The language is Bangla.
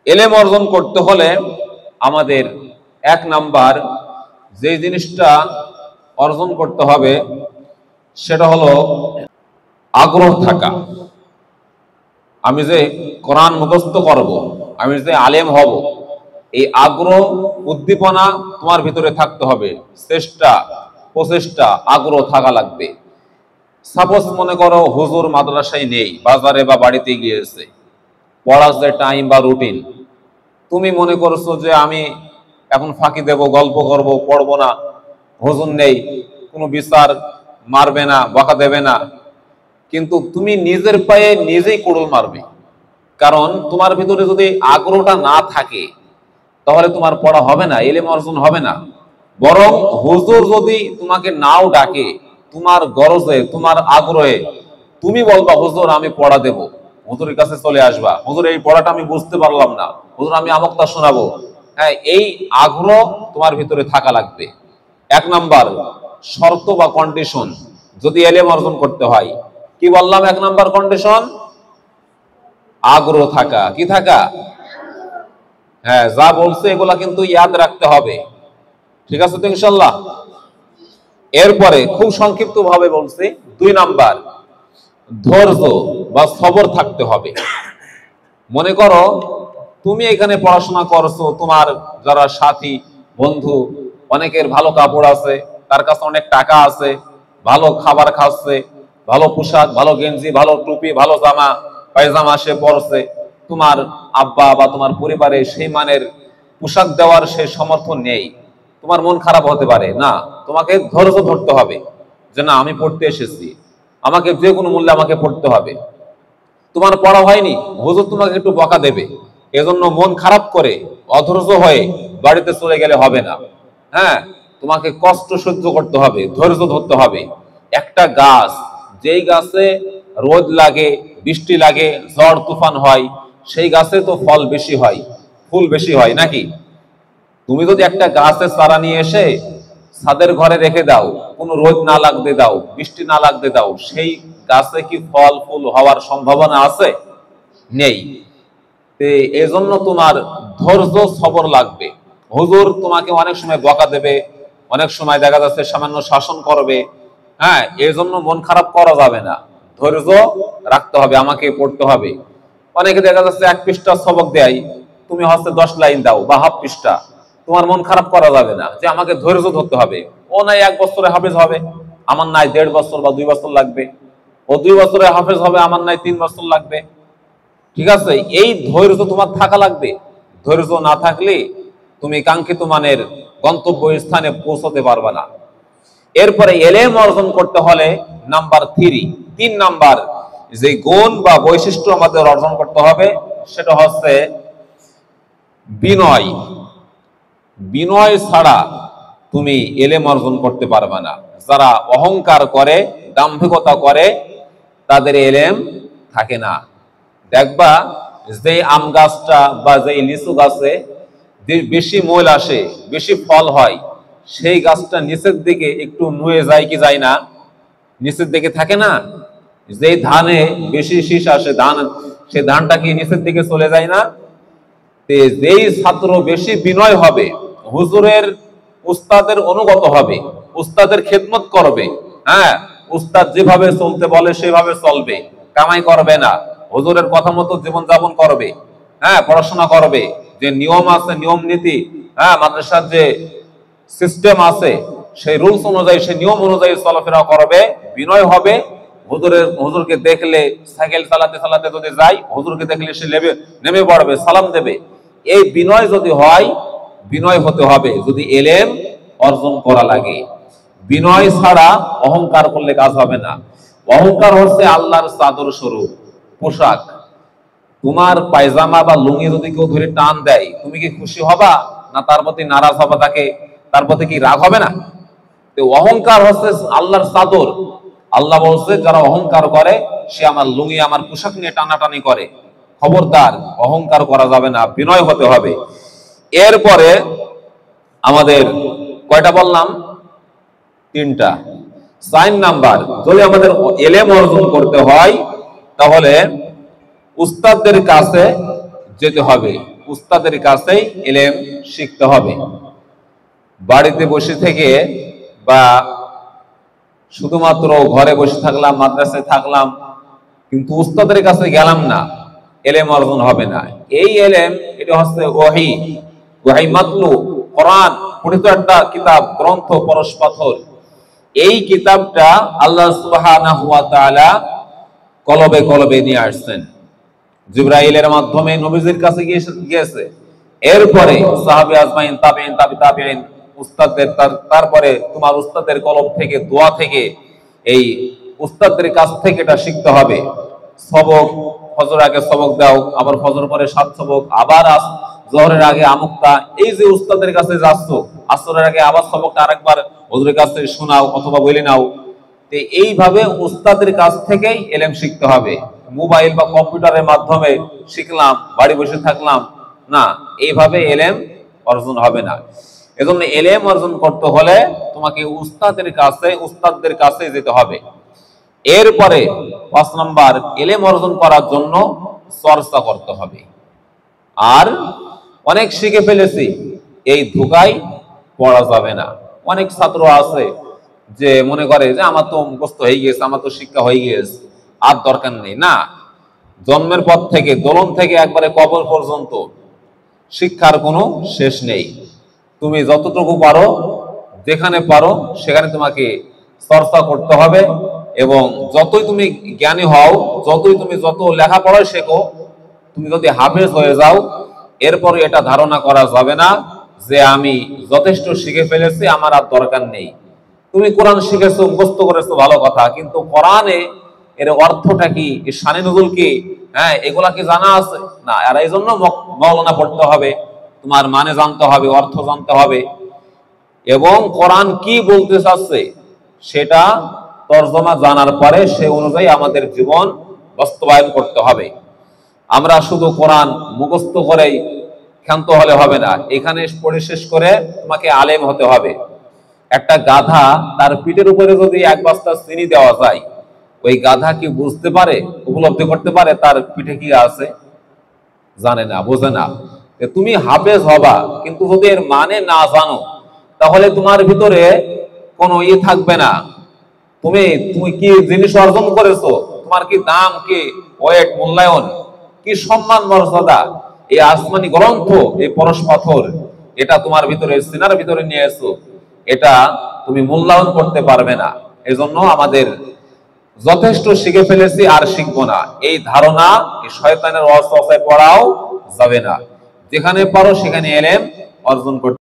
এলেম অর্জন করতে হলে আমাদের এক নাম্বার যে জিনিসটা অর্জন করতে হবে সেটা হলো আগ্রহ থাকা। আমি যে কোরআন মুখস্থ করব, আমি যে আলেম হব, এই আগ্রহ উদ্দীপনা তোমার ভিতরে থাকতে হবে। চেষ্টা প্রচেষ্টা আগ্রহ থাকা লাগবে। সাপোজ মনে করো হুজুর মাদ্রাসায় নেই, বাজারে বা বাড়িতে গিয়েছে, পড়ার যে টাইম বা রুটিন, তুমি মনে করছো যে আমি এখন ফাঁকি দেব, গল্প করব, পড়বো না, হুজুর নেই, কোনো বিচার মারবে না, বকা দেবে না, কিন্তু তুমি নিজের পায়ে নিজেই কুড়ুল মারবে। কারণ তোমার ভিতরে যদি আগ্রহটা না থাকে তাহলে তোমার পড়া হবে না, ইলম অর্জন হবে না। বরং হুজুর যদি তোমাকে নাও ডাকে, তোমার গরজে তোমার আগ্রহে তুমি বলবা হুজুর আমি পড়া দেব, হুজুরের কাছে চলে আসবা, হুজুর এই পড়াটা আমি বুঝতে পারলাম না, হুজুর আমি আমুকটা শোনাবো। হ্যাঁ, এই আগ্রহ তোমার ভিতরে থাকা লাগবে। এক নাম্বার শর্ত বা কন্ডিশন যদি ইলম অর্জন করতে হয়, কি বললাম? এক নাম্বার কন্ডিশন আগ্রহ থাকা। কি থাকা? হ্যাঁ, যা বলছে এগুলা কিন্তু ইয়াদ রাখতে হবে। ঠিক আছে তো ইনশাল্লাহ? এরপরে খুব সংক্ষিপ্ত ভাবে বলছি, 2 নাম্বার ধৈর্য বা সবর থাকতে হবে। মনে করো তুমি এখানে পড়াশোনা করছো, তোমার যারা সাথী বন্ধু অনেকের ভালো কাপড় আছে, তার কাছে অনেক টাকা আছে, ভালো খাবার খাচ্ছে, ভালো পোশাক, ভালো গেঞ্জি, ভালো টুপি, ভালো জামা পায়জামা সে পরছে। তোমার আব্বা বা তোমার পরিবারে সেই মানের পোশাক দেওয়ার সে সমর্থন নেই, তোমার মন খারাপ হতে পারে না? তোমাকে ধৈর্য ধরতে হবে যে না, আমি পড়তে এসেছি, আমাকে যে কোনো মূল্যে আমাকে পড়তে হবে। তোমার পড়া হয়নি, হুজুর তোমাকে একটু বকা দেবে, এজন্য মন খারাপ করে অধৈর্য হয়ে বাড়িতে চলে গেলে হবে না। হ্যাঁ, তোমাকে কষ্ট সহ্য করতে হবে, ধৈর্য ধরতে হবে। একটা গাছ, যেই গাছে রোদ লাগে, বৃষ্টি লাগে, ঝড় তুফান হয়, সেই গাছে তো ফল বেশি হয়, ফুল বেশি হয় নাকি? তুমি যদি একটা গাছের চারা নিয়ে এসে ছাদের ঘরে রেখে দাও, কোনো রোদ না লাগতে দাও, বৃষ্টি না লাগতে দাও, সেই গাছে কি ফল ফুল হওয়ার সম্ভাবনা আছে? নেই। এজন্য তোমার ধৈর্য সবর লাগবে। হুজুর তোমাকে অনেক সময় বকা দেবে, অনেক সময় দেখা যাচ্ছে সামান্য শাসন করবে। হ্যাঁ, এজন্য মন খারাপ করা যাবে না, ধৈর্য রাখতে হবে, আমাকে পড়তে হবে। অনেকে দেখা যাচ্ছে 1 পৃষ্ঠা সবক দেয়, তুমি হচ্ছে 10 লাইন দাও বা হাফ পৃষ্ঠা, তোমার মন খারাপ করা যাবে না যে আমাকে ধৈর্য ধরতে হবে। ও নাই 1 বছরে হাফেজ হবে, আমার নাই 1.5 বছর বা 2 বছর লাগবে। ও 2 বছরে হাফেজ হবে, আমার নাই 3 বছর লাগবে। ঠিক আছে, এই ধৈর্য তোমার থাকা লাগবে। ধৈর্য না থাকলে তুমি কাঙ্ক্ষিত মানের গন্তব্য স্থানে পৌঁছতে পারবে না। এরপরে এলেম অর্জন করতে হলে নাম্বার 3 নাম্বার যে গুণ বা বৈশিষ্ট্য আমাদের অর্জন করতে হবে সেটা হচ্ছে বিনয়। বিনয় ছাড়া তুমি এলেম অর্জন করতে পারবে না। যারা অহংকার করে, দাম্ভিকতা করে, তাদের এলেম থাকে না। দেখবা যে আম গাছটা বা যে লিচু গাছে বেশি মূল আসে, বেশি ফল হয়, সেই গাছটা নিচের দিকে একটু নুয়ে যায় কি যায় না? নিচের দিকে থাকে না? যে ধানে বেশি শীষ আসে, সে ধানটা কি নিচের দিকে চলে যায় না? যেই ছাত্র বেশি বিনয় হবে, হুজুরের উস্তাদের অনুগত হবে, উস্তাদের খেদমত করবে, হ্যাঁ, উস্তাদ যেভাবে চলতে বলে সেভাবে চলবে, কামাই করবে না, হুজুরের কথা মতো জীবন যাপন করবে, হ্যাঁ, পড়াশোনা করবে, যে নিয়ম আছে, নিয়ম নীতি, হ্যাঁ, মাদ্রাসার যে সিস্টেম আছে, সেই রুলস অনুযায়ী, সেই নিয়ম অনুযায়ী চলাফেরা করবে, বিনয় হবে। হুজুরকে দেখলে সাইকেল চালাতে চালাতে যদি যায়, হুজুরকে দেখলে সে নেমে পড়বে, সালাম দেবে। এই বিনয় যদি হয়, বিনয় হতে হবে যদি এলেম অর্জন করা লাগে। বিনয় ছাড়া অহংকার করলে কাজ হবে না। অহংকার হচ্ছে আল্লাহর চাদর স্বরূপ পোশাক। তোমার পায়জামা বা লুঙ্গি যদি কেউ ধরে টান দেয়, তুমি কি খুশি হবা না তার প্রতি নারাজ হবা? তার প্রতি কি রাগ হবে না? তো অহংকার হচ্ছে আল্লাহর চাদর। আল্লাহ বলছে যারা অহংকার করে সে আমার লুঙ্গি, আমার পোশাক নিয়ে টানাটানি করে। খবরদার, অহংকার করা যাবে না, বিনয় হতে হবে। এরপরে আমাদের কয়টা বললাম? 3টা। 4 নাম্বার, যদি আমাদের এলেম অর্জন করতে হয় তাহলে উস্তাদদের কাছে যেতে হবে। উস্তাদের কাছেই ইলম শিখতে হবে। বাড়িতে বসে থেকে বা শুধুমাত্র ঘরে বসে থাকলাম, মাদ্রাসায় থাকলাম, কিন্তু উস্তাদের কাছে গেলাম না, ইলম অর্জন হবে না। এই ইলম এটা হচ্ছে ওহী, ওহী মাতলু, কোরআন পঠিত একটা কিতাব, গ্রন্থ, পরশ পাথর। এই কিতাবটা আল্লাহ সুবহানাহু ওয়া তাআলা কলবে কলবে নিয়ে আসছেন, জিবরাইলের মাধ্যমে নবীজির কাছে গিয়েছে। এরপরে সাহাবী আজমাইন, তাবেঈন, তাবেঈন, উস্তাদদের, তারপরে তোমার উস্তাদের কলম থেকে, দোয়া থেকে, এই উস্তাদের কাছ থেকে এটা শিখতে হবে। সবক, ফজর আগে সবক দাও, আবার ফজর পরে 7 সবক, আবার জোহরের আগে আমুক্তা। এই যে উস্তাদের কাছে যাচ্ছ, আসরের আগে আবার সবকটা আরেকবার হুজুরের কাছ থেকে শোনাও অথবা বলে নাও। এইভাবে উস্তাদের কাছ থেকেই ইলম শিখতে হবে। মোবাইল বা কম্পিউটারের মাধ্যমে শিখলাম, বাড়ি বসে থাকলাম না, এইভাবে ইলম অর্জন হবে না। এজন্য ইলম অর্জন করতে হলে তোমাকে উস্তাদদের কাছে যেতে হবে। এরপরে 5 নাম্বার, ইলম অর্জন করার জন্য চর্চা করতে হবে। আর অনেক শিখে ফেলেছি, এই ধোঁকায় পড়া যাবে না। অনেক ছাত্র আছে যে মনে করে যে আমার তো মুখস্থ হয়ে গিয়েছে, আমার তো শিক্ষা হয়ে গিয়েছে, আর দরকার নেই। না, জন্মের পর থেকে, দোলন থেকে একবারে কবর পর্যন্ত শিক্ষার কোনো শেষ নেই। তুমি যতটুকু পারো, যেখানে পারো সেখানে তোমাকে চর্চা করতে হবে। এবং যতই তুমি জ্ঞানী হও, যত লেখাপড়া শেখো, তুমি যদি হাফেজ হয়ে যাও, এরপরে এটা ধারণা করা যাবে না যে আমি যথেষ্ট শিখে ফেলেছি, আমার আর দরকার নেই। তুমি কোরআন শিখেছো, মুখস্থ করেছো, ভালো কথা, কিন্তু কোরআনে এর অর্থটা কি, এর শানে নজুল কি, এগুলা কি জানা আছে না? আর এই জন্য মাওলানা পড়তে হবে, তোমার মানে জানতে হবে, অর্থ জানতে হবে, এবং কোরআন কি বলতে চাচ্ছে সেটা তর্জমা জানার পরে সে অনুযায়ী আমাদের জীবন বাস্তবায়ন করতে হবে। আমরা শুধু কোরআন মুখস্থ করেই ক্ষান্ত হলে হবে না, এখানে পড়ে শেষ করে তোমাকে আলেম হতে হবে। একটা গাধা, তার পিঠের উপরে যদি 1 বস্তা চিনি দেওয়া যায়, ওই গাধা কি বুঝতে পারে, উপলব্ধি করতে পারে তার পিঠে কি আছে? জানে না, বোঝে না। তুমি হাফেজ হবা, কিন্তু যদি এর মানে না জানো, তাহলে তোমার ভিতরে কোনো থাকবে না। তুমি কি জিনিস অর্জন করেছো, তোমার কি দাম, কি ওয়েট, মূল্যায়ন, কি সম্মান মর্যাদা, এই আসমানি গ্রন্থ, এই পরশ পাথর, এটা তোমার ভিতরে, সিনার ভিতরে নিয়ে এসো, এটা তুমি মূল্যায়ন করতে পারবে না। এজন্য আমাদের যথেষ্ট শিখে ফেলেছি, আর শিখবো না, এই ধারণা, এই শয়তানের ওয়াসওয়াসায় পড়াও যাবে না। যেখানে পারো সেখানে ইলম অর্জন করতে